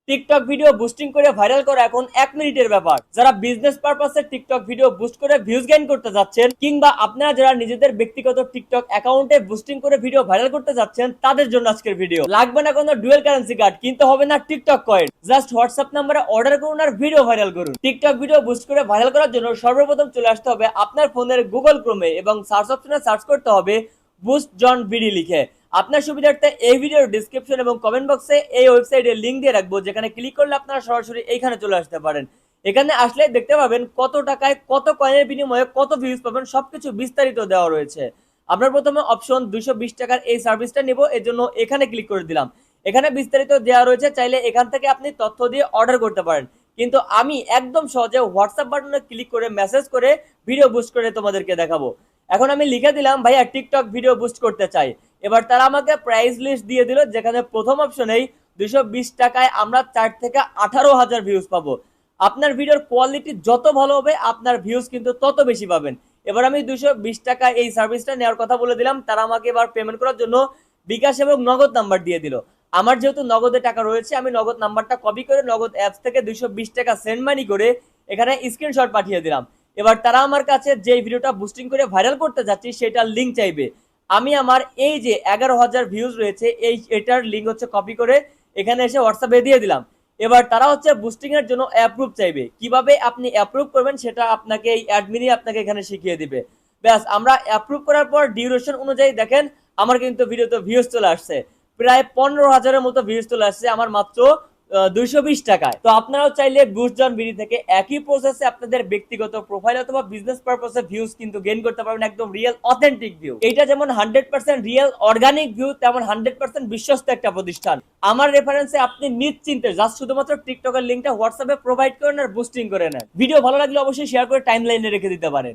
TikTok video boosting করে viral করা এখন 1 মিনিটের ব্যাপার। যারা বিজনেস পারপাসে টিকটক ভিডিও বুস্ট করে ভিউজ গেইন করতে যাচ্ছেন, কিংবা আপনারা যারা নিজেদের ব্যক্তিগত টিকটক অ্যাকাউন্টে বুস্টিং করে ভিডিও ভাইরাল করতে যাচ্ছেন, তাদের জন্য আজকের ভিডিও। লাগবে না কোনো ডুয়েল কারেন্সি কার্ড, কিনতে হবে না টিকটক কয়েন, জাস্ট হোয়াটসঅ্যাপ নাম্বারে অর্ডার করুন আর ভিডিও ভাইরাল করুন। টিকটক ভিডিও বুস্ট করে ভাইরাল করার জন্য সর্বপ্রথম চলে আসতে হবে আপনার ফোনের গুগল ক্রোমে এবং সার্চ অপশনে সার্চ করতে হবে বুস্ট জন বিডি লিখে। আপনার সুবিধার্থে এই ভিডিওর ডিসক্রিপশন এবং কমেন্ট বক্সে এই ওয়েবসাইটের লিংক দিয়ে রাখবো, যেখানে ক্লিক করলে আপনারা সরাসরি এইখানে চলে আসতে পারেন। এখানে আসলে দেখতে পাবেন কত টাকায় কত কয়েনের বিনিময়ে কত ভিউজ পাবেন, সবকিছু বিস্তারিত দেওয়া রয়েছে। আমরা প্রথমে অপশন 220 টাকার এই সার্ভিসটা নেব, এর জন্য এখানে ক্লিক করে দিলাম। এখানে বিস্তারিত দেওয়া রয়েছে, চাইলে এখান থেকে আপনি তথ্য দিয়ে অর্ডার করতে পারেন। কিন্তু আমি একদম সহজে হোয়াটসঅ্যাপ বাটনে ক্লিক করে মেসেজ করে ভিডিও বুস্ট করে তোমাদেরকে দেখাবো। এখন আমি লিখে দিলাম ভাইয়া টিকটক ভিডিও বুস্ট করতে চাই। এবার তারা আমাকে প্রাইস লিস্ট দিয়ে দিল, যেখানে প্রথম অপশনেই 220 টাকায় আমরা 4 থেকে 18,000 ভিউজ পাবো। আপনার ভিডিওর কোয়ালিটি যত ভালো হবে আপনার ভিউজ কিন্তু তত বেশি পাবেন। এবার আমি 220 টাকা এই সার্ভিসটা নেওয়ার কথা বলে দিলাম। তারা আমাকে এবার পেমেন্ট করার জন্য বিকাশ এবং নগদ নাম্বার দিয়ে দিল। আমার যেহেতু নগদে টাকা রয়েছে, আমি নগদ নাম্বারটা কপি করে নগদ অ্যাপস থেকে 220 টাকা সেন্ড মানি করে এখানে স্ক্রিনশট পাঠিয়ে দিলাম। এবার তারা আমার কাছে যে ভিডিওটা বুস্টিং করে ভাইরাল করতে যাচ্ছি সেটার লিঙ্ক চাইবে। আমি আমার এই যে 11,000 ভিউজ রয়েছে এটার লিঙ্ক হচ্ছে কপি করে এখানে এসে হোয়াটসঅ্যাপে দিয়ে দিলাম। এবার তারা হচ্ছে বুস্টিং এর জন্য অ্যাপ্রুভ চাইবে। কিভাবে আপনি অ্যাপ্রুভ করবেন সেটা আপনাকে এই অ্যাডমিনই আপনাকে এখানে শিখিয়ে দিবে। ব্যাস, আমরা অ্যাপ্রুভ করার পর ডিউরেশন অনুযায়ী দেখেন আমার কিন্তু ভিডিওতে ভিউজ চলে আসছে। প্রায় 15,000-এর মতো ভিউজ চলে আসছে আমার মাত্র 220 টাকায়। তো আপনারাও চাইলে বুস্ট জন বিডি থেকে একই প্রসেসে আপনাদের ব্যক্তিগত প্রোফাইল অথবা বিজনেস পারপাসে ভিউজ কিন্তু গেইন করতে পারবেন, একদম রিয়েল অথেন্টিক ভিউ। এটা যেমন 100% রিয়েল অর্গানিক ভিউ, তেমন 100% বিশ্বস্ত একটা প্রতিষ্ঠান। আমার রেফারেন্সে আপনি নিশ্চিন্তে জাস্ট শুধুমাত্র টিকটকের লিঙ্কটা হোয়াটসঅ্যাপে প্রোভাইড করেন আর বুস্টিং করে নেন। ভিডিও ভালো লাগলে অবশ্যই শেয়ার করে টাইমলাইনে রেখে দিতে পারেন।